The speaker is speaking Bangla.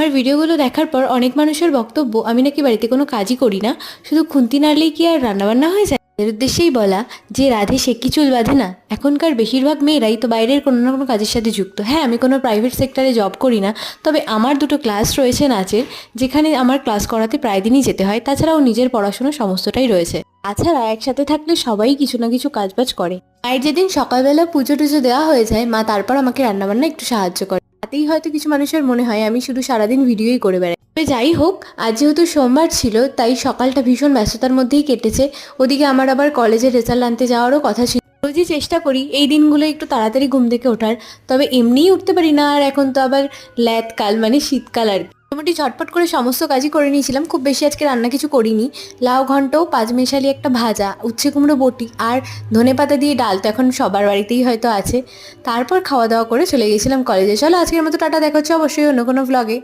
আমার ভিডিওগুলো দেখার পর অনেক মানুষের বক্তব্য আমি নাকি বাড়িতে কোনো কাজই করি না, শুধু খুন্তি নাড়লেই কি আর রান্নাবান্না হয়ে যায়। এর উদ্দেশ্যেই বলা যে রাধে সে কি চুল বাঁধে না। এখনকার বেশিরভাগ মেয়েরাই তো বাইরের কোনো না কোনো কাজের সাথে যুক্ত। হ্যাঁ, আমি কোনো প্রাইভেট সেক্টরে জব করি না, তবে আমার দুটো ক্লাস রয়েছে নাচের, যেখানে আমার ক্লাস করাতে প্রায় দিনই যেতে হয়। তাছাড়াও নিজের পড়াশোনা সমস্তটাই রয়েছে। তাছাড়া একসাথে থাকলে সবাই কিছু না কিছু কাজবাজ করে। মায়ের যেদিন সকালবেলা পুজো টুজো দেওয়া হয়ে যায়, মা তারপর আমাকে রান্নাবান্না একটু সাহায্য করে। তাতেই হয়তো কিছু মানুষের মনে হয় আমি শুধু সারাদিন ভিডিওই করে বেড়াই। তবে যাই হোক, আজ যেহেতু সোমবার ছিল তাই সকালটা ভীষণ ব্যস্ততার মধ্যেই কেটেছে। ওদিকে আমার আবার কলেজের রেজাল্ট আনতে যাওয়ারও কথা ছিল। রোজই চেষ্টা করি এই দিনগুলো একটু তাড়াতাড়ি ঘুম থেকে ওঠার, তবে এমনিই উঠতে পারি না। আর এখন তো আবার ল্যাদকাল মানে শীতকাল আর কি। মোটামুটি ঝটপট করে সমস্ত কাজই করে নিয়েছিলাম, খুব বেশি আজকে রান্না কিছু করিনি। লাউ ঘন্ট, পাঁচমেশালি একটা ভাজা, উচ্ছে কুমড়ো বটি আর ধনেপাতা দিয়ে ডাল তো এখন সবার বাড়িতেই হয়তো আছে। তারপর খাওয়া দাওয়া করে চলে গেছিলাম কলেজে। চলো আজকের মতো টাটা, দেখা হচ্ছে অবশ্যই অন্য কোনো ভ্লগে।